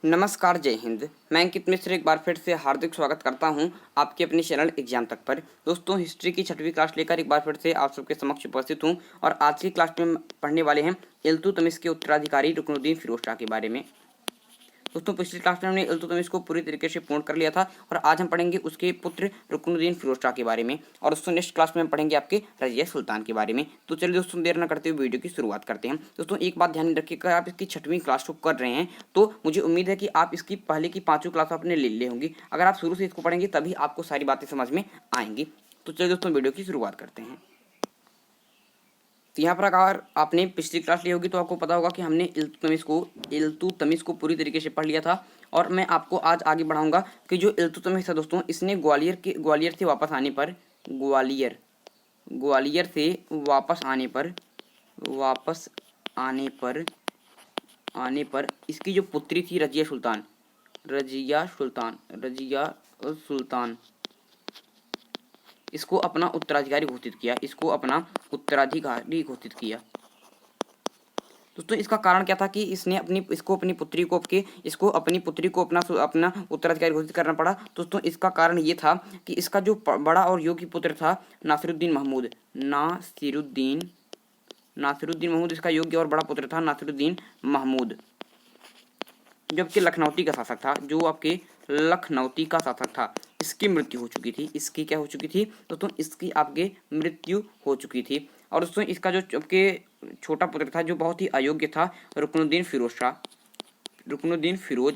नमस्कार, जय हिंद। मैं अंकित मिश्र एक बार फिर से हार्दिक स्वागत करता हूं आपके अपने चैनल एग्जाम तक पर। दोस्तों, हिस्ट्री की 6वीं क्लास लेकर एक बार फिर से आप सबके समक्ष उपस्थित हूं और आज की क्लास में पढ़ने वाले हैं इल्तुतमिश के उत्तराधिकारी रुकनुद्दीन फिरोज शाह के बारे में। दोस्तों, पिछली क्लास में हमने इल्तुतमिश को पूरी तरीके से पूर्ण कर लिया था और आज हम पढ़ेंगे उसके पुत्र रुकनुद्दीन फिरोज शाह के बारे में और दोस्तों नेक्स्ट क्लास में हम पढ़ेंगे आपके रजिया सुल्तान के बारे में। तो चलिए दोस्तों, देर न करते हुए वीडियो की शुरुआत करते हैं। दोस्तों, एक बात ध्यान रखिएगा, आप इसकी 6वीं क्लास को कर रहे हैं तो मुझे उम्मीद है कि आप इसकी पहले की 5वीं क्लास आपने ले ली होंगी। अगर आप शुरू से इसको पढ़ेंगे तभी आपको सारी बातें समझ में आएंगी। तो चलिए दोस्तों, वीडियो की शुरुआत करते हैं। तो यहाँ पर अगर आपने पिछली क्लास ली होगी तो आपको पता होगा कि हमने इल्तुतमिश को पूरी तरीके से पढ़ लिया था और मैं आपको आज आगे बढ़ाऊंगा कि जो इल्तुतमिश है दोस्तों, इसने ग्वालियर से वापस आने पर ग्वालियर से वापस आने पर इसकी जो पुत्री थी रजिया सुल्तान इसको अपना उत्तराधिकारी घोषित किया। दोस्तों, इसका कारण क्या था कि इसको अपनी पुत्री को अपना उत्तराधिकारी घोषित करना पड़ा। दोस्तों, इसका कारण ये था कि इसका जो बड़ा और योग्य पुत्र था नासिरुद्दीन महमूद, इसका योग्य और बड़ा पुत्र था नासिरुद्दीन महमूद, जो आपके लखनौती का शासक था। इसकी मृत्यु हो चुकी थी। इसकी क्या हो चुकी थी दोस्तों? इसकी आपके मृत्यु हो चुकी थी। और दोस्तों, इसका जो आपके छोटा पुत्र था जो बहुत ही अयोग्य था, रुकनुद्दीन फिरोज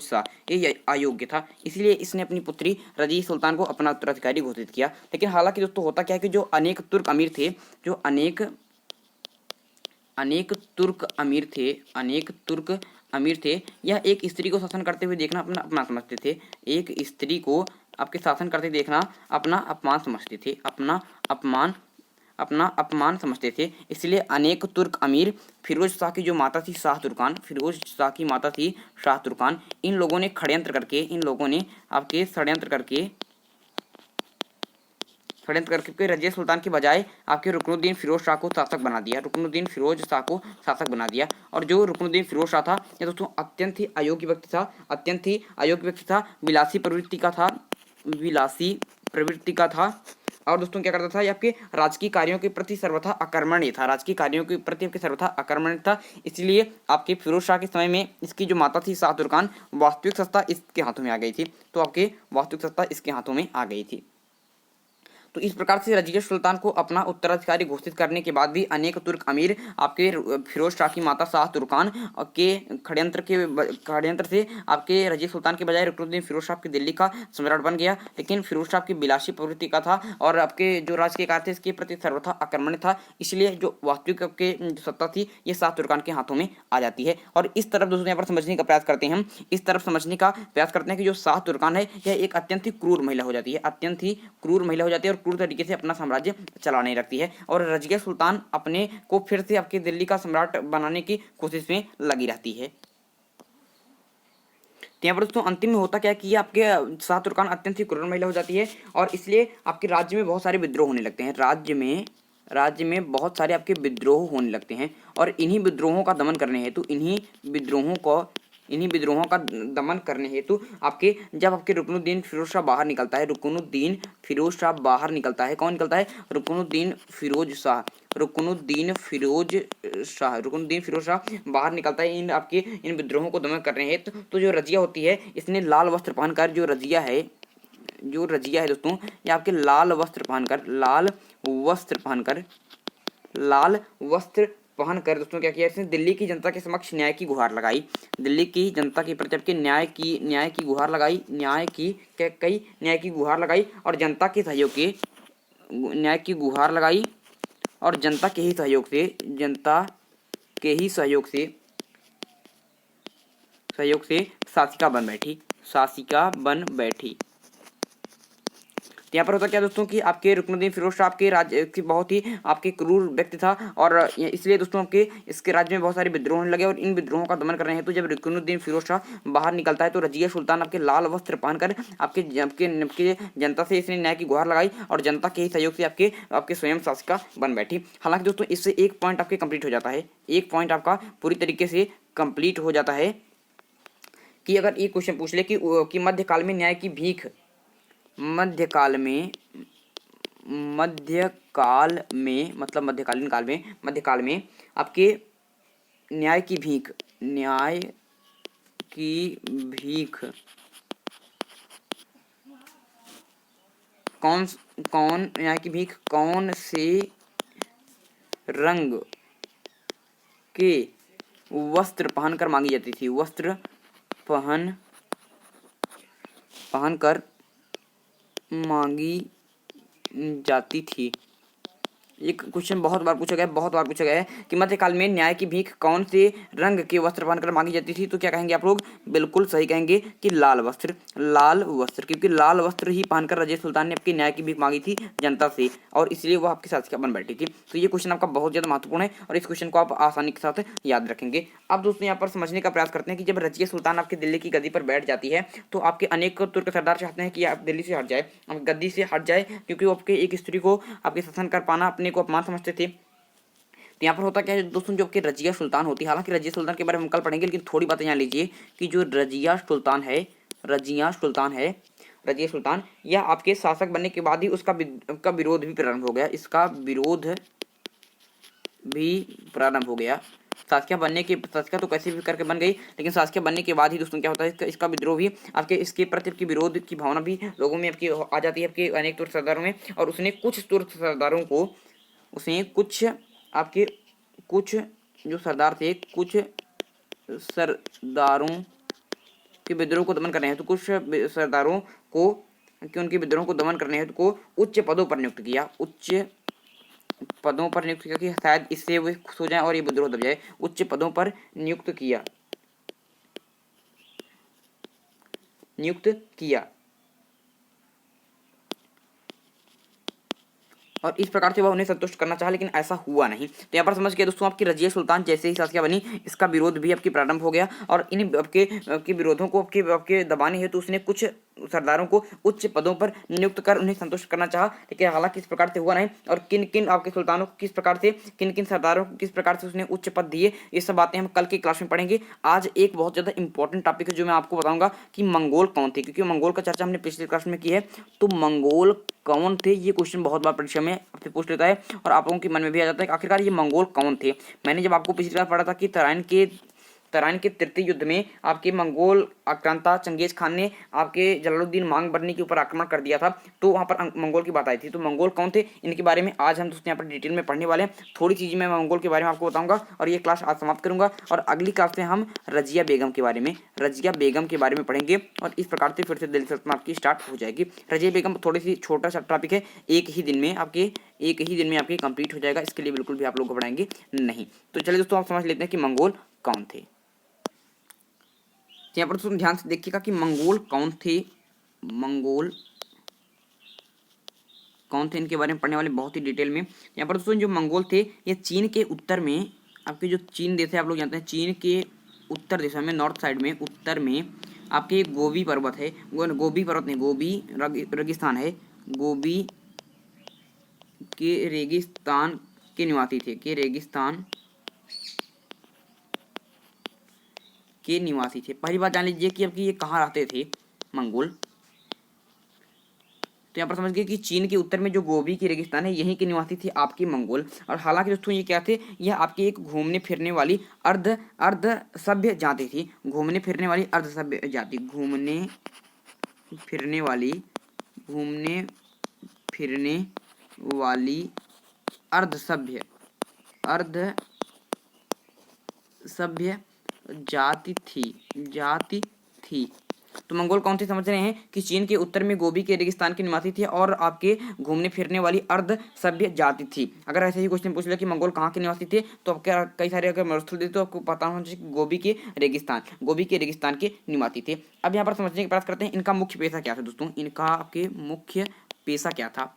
शाह, ये अयोग्य था, इसलिए इसने अपनी पुत्री रजिया सुल्तान को अपना उत्तराधिकारी घोषित किया। लेकिन हालांकि दोस्तों होता क्या है कि जो अनेक तुर्क अमीर थे यह एक स्त्री को शासन करते हुए देखना अपना अपमान समझते थे। एक स्त्री को आपके शासन करते देखना अपना अपमान समझते थे। इसलिए अनेक तुर्क अमीर फिरोज शाह की जो माता थी शाह तुर्कान, इन लोगों ने षड्यंत्र करके रजिया सुल्तान के बजाय आपके रुकनुद्दीन फिरोज शाह को शासक बना दिया। और जो रुकनुद्दीन फिरोज शाह था ये दोस्तों अत्यंत ही अयोग्य व्यक्ति था, विलासी प्रवृत्ति का था। और दोस्तों क्या करता था, ये आपके राजकीय कार्यों के प्रति सर्वथा आक्रमण था। इसलिए आपके फिरोज शाह के समय में इसकी जो माता थी शाह तुर्कान, वास्तविक सत्ता इसके हाथों में आ गई थी। तो इस प्रकार से रजिया सुल्तान को अपना उत्तराधिकारी घोषित करने के बाद भी अनेक तुर्क अमीर आपके फिरोज शाह की माता शाह तुर्कान के षड्यंत्र से आपके रजिया सुल्तान के बजाय रुकनुद्दीन फिरोज शाह की दिल्ली का सम्राट बन गया। लेकिन फिरोज शाह की विलासी प्रवृत्ति का था और आपके जो राजकीय कार्य थे इसके प्रति सर्वथा आक्रमण था। इसलिए जो वास्तविक आपके सत्ता थी ये शाह तुर्कान के हाथों में आ जाती है। और इस तरफ दोस्तों यहाँ पर समझने का प्रयास करते हैं कि जो शाह तुर्कान है यह एक अत्यंत ही क्रूर महिला हो जाती है और क्रूर तरीके से अपना साम्राज्य चलाने लगती है। और रजिया सुल्तान अपने को फिर से आपकी दिल्ली का सम्राट बनाने की कोशिश में लगी रहती है। यहाँ पर दोस्तों अंतिम में होता क्या है कि आपके शाह तुर्कान अत्यंत ही क्रूर महिला हो जाती है और इसलिए आपके राज्य में बहुत सारे विद्रोह होने लगते हैं। राज्य में बहुत सारे आपके विद्रोह होने लगते हैं और इन्हीं विद्रोहों का दमन करने हेतु आपके जब आपके रुकनुद्दीन फिरोज शाह बाहर निकलता है, कौन निकलता है? रुकनुद्दीन फिरोज शाह बाहर निकलता है इन विद्रोहों को दमन करने हेतु। तो जो रजिया होती है इसने लाल वस्त्र पहनकर जो रजिया है दोस्तों ये आपके लाल वस्त्र पहनकर दोस्तों क्या किया, इसने दिल्ली की जनता के समक्ष न्याय की गुहार लगाई। दिल्ली की जनता के प्रति आपके न्याय की गुहार लगाई और जनता के सहयोग से शासिका बन बैठी। यहाँ पर होता क्या दोस्तों कि आपके रुकनुद्दीन फिरोज शाह आपके राज्य की बहुत ही आपके क्रूर व्यक्ति था और इसलिए दोस्तों आपके इसके राज्य में बहुत सारे विद्रोह होने लगे और इन विद्रोहों का दमन करने हेतु जब रुकनुद्दीन फिरोज शाह बाहर निकलता है तो रजिया सुल्तान आपके लाल वस्त्र पहनकर आपके जनता से इसने न्याय की गुहार लगाई और जनता के ही सहयोग से आपके स्वयं शासिका बन बैठी। हालांकि दोस्तों इससे एक पॉइंट आपके कंप्लीट हो जाता है, एक पॉइंट आपका पूरी तरीके से कंप्लीट हो जाता है कि अगर ये क्वेश्चन पूछ ले कि मध्यकाल में न्याय की भीख, मध्यकाल में मतलब मध्यकाल में आपके न्याय की भीख कौन न्याय की भीख कौन से रंग के वस्त्र पहनकर मांगी जाती थी, वस्त्र पहनकर मांगी जाती थी। एक क्वेश्चन बहुत बार पूछा गया है कि मध्यकाल में न्याय की भीख कौन से रंग के वस्त्र पहनकर मांगी जाती थी। तो क्या कहेंगे आप लोग, बिल्कुल सही कहेंगे कि लाल वस्त्र, क्योंकि लाल वस्त्र ही पहनकर रजिया सुल्तान ने आपकी न्याय की भीख मांगी थी जनता से, और इसलिए वो आपके साथ बन बैठी थी। तो ये क्वेश्चन आपका बहुत ज्यादा महत्वपूर्ण है और इस क्वेश्चन को आप आसानी के साथ याद रखेंगे। अब दोस्तों यहाँ पर समझने का प्रयास करते हैं कि जब रजिया सुल्तान आपकी दिल्ली की गद्दी पर बैठ जाती है तो आपके अनेक तुर्क सरदार चाहते हैं कि आप दिल्ली से हट जाए, गद्दी से हट जाए, क्योंकि वो आपके एक स्त्री को आपके शासन कर पाना अपने को अपमान समझते थे। तो यहाँ पर होता क्या है दोस्तों, जो कि रजिया सुल्तान होती है, हालांकि रजिया सुल्तान के बारे में हम कल पढ़ेंगे, लेकिन थोड़ी बातें यहाँ लीजिए कि जो रजिया सुल्तान यह आपके शासक बनने के बाद ही उसका विरोध भी प्रारंभ हो गया, इसका विरोध भी प्रारंभ हो गया। शासकिया तो कैसे भी करके बन गई, लेकिन शासकिया बनने के बाद ही दोस्तों क्या होता है, इसका विद्रोह भी आपके इसके प्रति आपकी विरोध की भावना भी लोगों में आपकी आ जाती है, आपके अनेक तुर्क सरदारों में। और उसने कुछ तुर्क सरदारों को कुछ जो सरदार थे, कुछ सरदारों के विद्रोह को दमन करने हेतु कुछ सरदारों को कि उनके विद्रोह को दमन करने हेतु को उच्च पदों पर नियुक्त किया, कि शायद इससे वे खुश हो जाएं और ये विद्रोह दब जाए। उच्च पदों पर नियुक्त किया और इस प्रकार से वह उन्हें संतुष्ट करना चाहा, लेकिन ऐसा हुआ नहीं। तो यहाँ पर समझ गए दोस्तों, आपकी रजिया सुल्तान जैसे ही शासकिया बनी, इसका विरोध भी आपकी प्रारंभ हो गया और इन आपके विरोधों को आपके दबाने हेतु उसने कुछ सरदारों को उच्च पदों पर नियुक्त कर उन्हें संतुष्ट करना चाहा, लेकिन हालांकि इस प्रकार से हुआ नहीं। और किन किन आपके सुल्तानों को किस प्रकार से, किन किन सरदारों को किस प्रकार से उसने उच्च पद दिए, ये सब बातें हम कल की क्लास में पढ़ेंगे। आज एक बहुत ज़्यादा इंपॉर्टेंट टॉपिक है जो मैं आपको बताऊंगा कि मंगोल कौन थे, क्योंकि मंगोल का चर्चा हमने पिछली क्लास में की है। तो मंगोल कौन थे, ये क्वेश्चन बहुत बार परीक्षा में आपसे पूछ लेता है और आप लोगों के मन में भी आ जाता है कि आखिरकार ये मंगोल कौन थे। मैंने जब आपको पिछली क्लास पढ़ा था कि तराइन के तृतीय युद्ध में आपके मंगोल आक्रांता चंगेज खान ने आपके जलालुद्दीन मांग बरनी के ऊपर आक्रमण कर दिया था, तो वहां पर मंगोल की बात आई थी। तो मंगोल कौन थे, इनके बारे में आज हम दोस्तों यहाँ पर डिटेल में पढ़ने वाले हैं। थोड़ी चीज़ें मैं मंगोल के बारे में आपको बताऊंगा और ये क्लास आज समाप्त करूंगा और अगली क्लास में हम रजिया बेगम के बारे में पढ़ेंगे और इस प्रकार से फिर से दिल्ली सल्तनत आपकी स्टार्ट हो जाएगी। रजिया बेगम थोड़ी सी छोटा सा टॉपिक है, एक ही दिन में आपके कंप्लीट हो जाएगा, इसके लिए बिल्कुल भी आप लोग घबराएंगे नहीं। तो चलिए दोस्तों, आप समझ लेते हैं कि मंगोल कौन थे। यहाँ पर तुम ध्यान से देखिएगा कि मंगोल कौन थे, इनके बारे में पढ़ने वाले बहुत ही डिटेल में। यहाँ पर दोस्तों जो मंगोल थे, ये चीन के उत्तर में, आपके जो चीन देश है आप लोग जानते हैं, चीन के उत्तर दिशा में, नॉर्थ साइड में, उत्तर में आपके गोबी पर्वत है, गोबी रेगिस्तान है, गोबी के रेगिस्तान के निवासी थे, पहली बात जान लीजिए कि आपकी ये कहाँ रहते थे मंगोल। तो यहाँ पर समझ गए कि चीन के उत्तर में जो गोबी की रेगिस्तान है, यहीं के निवासी थे आपके मंगोल। और हालांकि दोस्तों ये क्या थे, यह आपकी एक घूमने फिरने वाली अर्ध सभ्य जाति थी, घूमने फिरने वाली अर्ध सभ्य जाति, घूमने फिरने वाली अर्ध सभ्य जाति थी। तो मंगोल कौन थे समझ रहे हैं कि चीन के उत्तर में गोबी के रेगिस्तान के निवासी थे और आपके घूमने फिरने वाली अर्ध सभ्य जाति थी। अगर ऐसे ही क्वेश्चन पूछ लिया कि मंगोल कहाँ के निवासी थे, तो आपके कई सारे अगर मरुस्थल दे तो आपको पता होना चाहिए गोबी के रेगिस्तान के निवासी थे। अब यहाँ पर समझने का प्रयास करते हैं इनका मुख्य पेशा क्या था दोस्तों, इनका आपके मुख्य पेशा क्या था।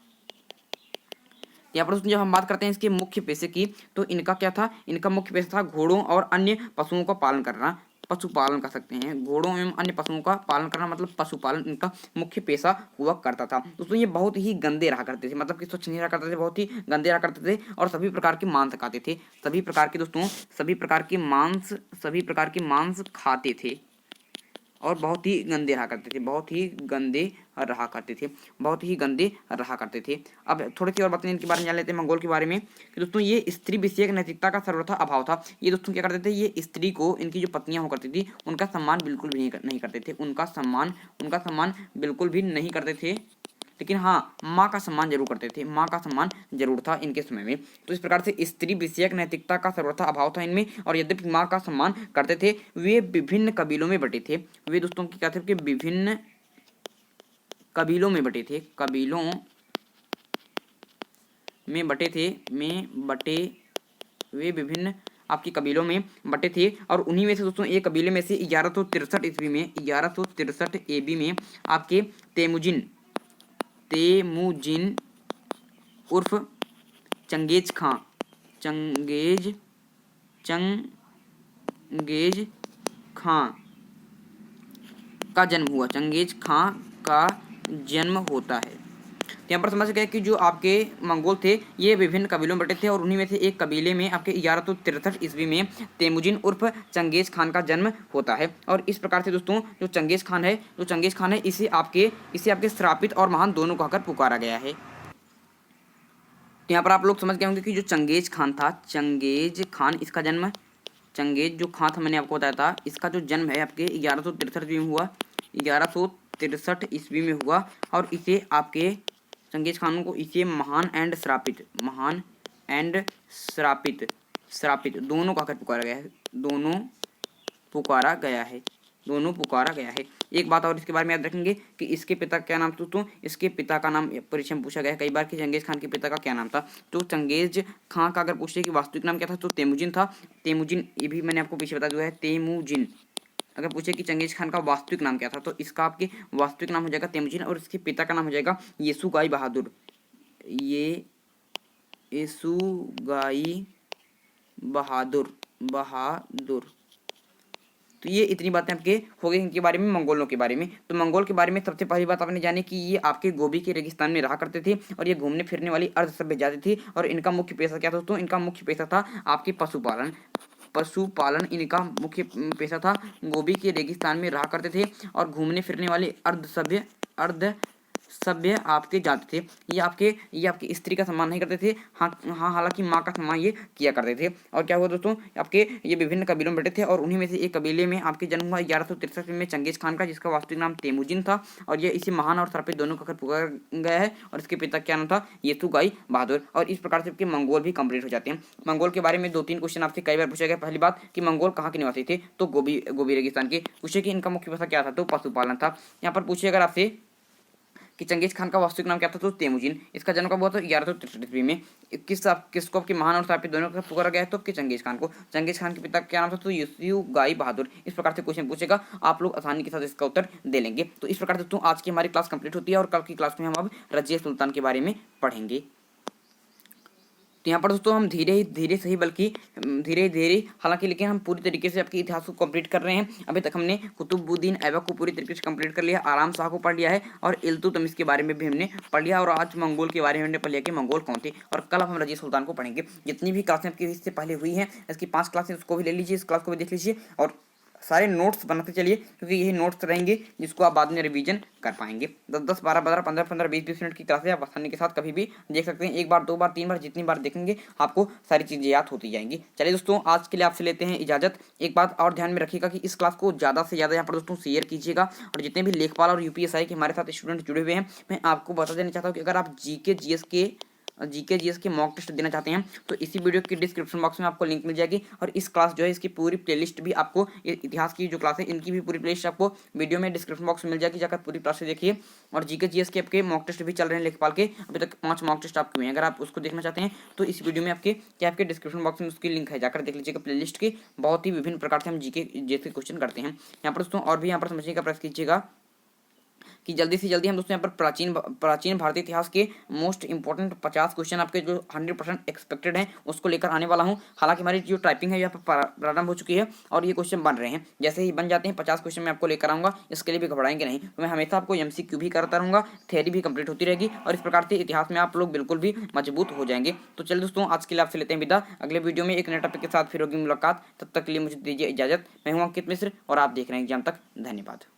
यहाँ पर दोस्तों जब हम बात करते हैं इसके मुख्य पेशे की, तो इनका क्या था, इनका मुख्य पेशा था घोड़ों और अन्य पशुओं का पालन करना, पशुपालन कर सकते हैं, घोड़ों एवं अन्य पशुओं का पालन करना मतलब पशुपालन इनका मुख्य पेशा हुआ करता था। दोस्तों ये बहुत ही गंदे रहा करते थे, मतलब कि स्वच्छ नहीं रहा करते थे, बहुत ही गंदे रहा करते थे और सभी प्रकार के मांस खाते थे, सभी प्रकार के मांस खाते थे। और बहुत ही गंदे रहा करते थे, बहुत ही गंदे रहा करते थे, बहुत ही गंदे रहा करते थे। अब थोड़ी सी और बातें इनके बारे में जान लेते हैं मंगोल के बारे में कि दोस्तों ये स्त्री विषयक नैतिकता का सर्वथा अभाव था। ये दोस्तों क्या करते थे, ये स्त्री को, इनकी जो पत्नियां हुआ करती थी उनका सम्मान बिल्कुल भी नहीं करते थे, उनका सम्मान बिल्कुल भी नहीं करते थे। लेकिन हाँ, माँ का सम्मान जरूर करते थे, माँ का सम्मान जरूर था इनके समय में। तो इस प्रकार से स्त्री विषयक नैतिकता का सर्वथा अभाव था इनमें, और यद्यपि माँ का सम्मान करते थे, वे विभिन्न कबीलों में बटे थे। वे दोस्तों की क्या थे कि विभिन्न कबीलों में बटे थे, कबीलों में बटे थे, वे विभिन्न आपकी कबीलों में बटे थे। और उन्हीं में से दोस्तों एक कबीले में से 1163 ईस्वी में, 1163 AB में आपके तेमुजिन उर्फ चंगेज खां, चंगेज खां का जन्म हुआ, चंगेज खां का जन्म होता है। तो यहाँ पर समझ गए कि जो आपके मंगोल थे ये विभिन्न कबीलों में बटे थे, और उन्हीं में से एक कबीले में आपके 1163 ईस्वी में तेमुजिन उर्फ चंगेज खान का जन्म होता है। और इस प्रकार से दोस्तों जो चंगेज खान है इसे आपके श्रापित और महान दोनों कहकर पुकारा गया है। तो यहाँ पर आप लोग समझ गए होंगे कि जो चंगेज खान था, चंगेज खान, इसका जन्म, चंगेज जो खान था मैंने आपको बताया था, इसका जो जन्म है आपके 1163 ईस्वी में हुआ, 1163 ईस्वी में हुआ। और इसे आपके चंगेज खान को इसे महान एंड श्रापित दोनों कहकर पुकारा गया है, दोनों पुकारा गया है। एक बात और इसके बारे में याद रखेंगे कि इसके पिता का क्या नाम था दोस्तों, इसके पिता का नाम परीक्षा में पूछा गया है कई बार कि चंगेज खान के पिता का क्या नाम था। तो चंगेज खान का अगर पूछे कि वास्तविक नाम क्या था तो तेमुजिन था, तेमुजिन, ये भी मैंने आपको पीछे बता दिया है, तेमुजिन। अगर पूछे कि चंगेज खान का वास्तविक नाम क्या था तो इसका आपके वास्तविक नाम हो जाएगा तेमुजिन, और इसके पिता का नाम हो जाएगा येसुगाई बहादुर, येसुगाई बहादुर। तो ये इतनी बातें आपके हो गई इनके बारे में, मंगोलों के बारे में। तो मंगोल के बारे में सबसे पहली बात आपने जानी कि ये आपके गोबी के रेगिस्तान में रहा करते थे, और ये घूमने फिरने वाली अर्ध सभ्य जाति थी। और इनका मुख्य पेशा क्या था दोस्तों, इनका मुख्य पेशा था आपके पशुपालन, इनका मुख्य पेशा था। गोबी के रेगिस्तान में रहा करते थे और घूमने फिरने वाले अर्ध सभ्य आपके जाते थे। ये आपके स्त्री का सम्मान नहीं करते थे, हाँ हालांकि माँ का सम्मान ये किया करते थे। और क्या हुआ दोस्तों, आपके ये विभिन्न कबीलों में बटे थे, और उन्हीं में से एक कबीले में आपके जन्म हुआ 1163 में चंगेज खान का, जिसका वास्तविक नाम तेमुजिन था। और ये इसे महान और श्रापित दोनों कहकर पुकारा गया है। और इसके पिता क्या नाम था, येसुगाई बहादुर। और इस प्रकार से आपके मंगोल भी कंप्लीट हो जाते हैं। मंगोल के बारे में 2-3 क्वेश्चन आपसे कई बार पूछा गया। पहली बात कि मंगोल कहाँ के निवासी थे, तो गोबी रेगिस्तान के। पूछे कि इनका मुख्य पेशा क्या था, तो पशुपालन था। यहाँ पर पूछे अगर आपसे कि चंगेज खान का वास्तविक नाम क्या था, तो तेमुजिन। इसका जन्म कब हुआ, तो 1163 ईस्वी में। किसको आपके महान और श्रापित दोनों का पुकारा गया है, तो आपके चंगेज खान को। चंगेज खान के पिता क्या नाम था, तो येसुगाई बहादुर। इस प्रकार से क्वेश्चन पूछेगा, आप लोग आसानी के साथ इसका उत्तर दे लेंगे। तो इस प्रकार दोस्तों आज की हमारी क्लास कंप्लीट होती है, और कल की क्लास में हम अब रजिया सुल्तान के बारे में पढ़ेंगे। तो यहाँ पर दोस्तों हम धीरे धीरे हालांकि लेकिन हम पूरी तरीके से आपके इतिहास को कंप्लीट कर रहे हैं। अभी तक हमने कुतुबुद्दीन ऐबक को पूरी तरीके से कंप्लीट कर लिया, आराम शाह को पढ़ लिया है, और इल्तुतमिश के बारे में भी हमने पढ़ लिया, और आज मंगोल के बारे में हमने पढ़ लिया कि मंगोल कौन थे। और कल हम रजिया सुल्तान को पढ़ेंगे। जितनी भी क्लासें आपकी इससे पहले हुई हैं, इसकी 5 क्लासें उसको भी ले लीजिए, इस क्लास को भी देख लीजिए, और सारे नोट्स बनाते चलिए, क्योंकि यही नोट्स रहेंगे जिसको आप बाद में रिवीजन कर पाएंगे। 10-10, 12-12, 15-15, 20-20 मिनट की क्लासें आप आसानी के साथ कभी भी देख सकते हैं। 1 बार, 2 बार, 3 बार, जितनी बार देखेंगे आपको सारी चीज़ें याद होती जाएंगी। चलिए दोस्तों आज के लिए आपसे लेते हैं इजाजत। एक बात और ध्यान में रखिएगा कि इस क्लास को ज़्यादा से ज़्यादा यहाँ पर दोस्तों शेयर कीजिएगा। और जितने भी लेखपाल और UPSI के हमारे साथ स्टूडेंट जुड़े हुए हैं, मैं आपको बता देना चाहता हूँ कि अगर आप GK GS के मॉक टेस्ट देना चाहते हैं तो इसी वीडियो के डिस्क्रिप्शन बॉक्स में आपको लिंक मिल जाएगी। और इस क्लास जो है इसकी पूरी प्लेलिस्ट भी आपको, इतिहास की जो क्लास है इनकी भी पूरी प्लेलिस्ट आपको वीडियो में डिस्क्रिप्शन बॉक्स में मिल जाएगी, जाकर पूरी क्लास से देखिए। और GK GS के आपके मॉक टेस्ट भी चल रहे हैं लेखपाल के, अभी तक 5 मॉक टेस्ट आपके हुए हैं। अगर आप उसको देखना चाहते हैं तो इस वीडियो में आपके डिस्क्रिप्शन बॉक्स में उसकी लिंक है, जाकर देख लीजिएगा प्लेलिस्ट की। बहुत ही विभिन्न प्रकार से हम GK GS के क्वेश्चन करते हैं यहाँ पर दोस्तों। और भी यहाँ पर समझने का प्रयास कीजिएगा कि जल्दी से जल्दी हम दोस्तों यहाँ पर प्राचीन भारतीय इतिहास के मोस्ट इंपॉर्टेंट 50 क्वेश्चन आपके जो 100% एक्सपेक्टेड हैं उसको लेकर आने वाला हूँ। हालांकि हमारी जो टाइपिंग है यहाँ पर प्रारंभ हो चुकी है और ये क्वेश्चन बन रहे हैं। जैसे ही बन जाते हैं 50 क्वेश्चन मैं आपको लेकर आऊँगा, इसके लिए भी घबराएंगे नहीं। तो मैं हमेशा आपको MCQ भी करता रहूँगा, थ्योरी भी कंप्लीट होती रहेगी और इस प्रकार से इतिहास में आप लोग बिल्कुल भी मजबूत हो जाएंगे। तो चलिए दोस्तों, आज के लिए आपसे लेते हैं विदा। अगले वीडियो में एक नए टॉपिक के साथ फिर होगी मुलाकात। तब तक के लिए मुझे दीजिए इजाजत। मैं हूं अंकित मिश्र और आप देख रहे हैं एग्जाम तक। धन्यवाद।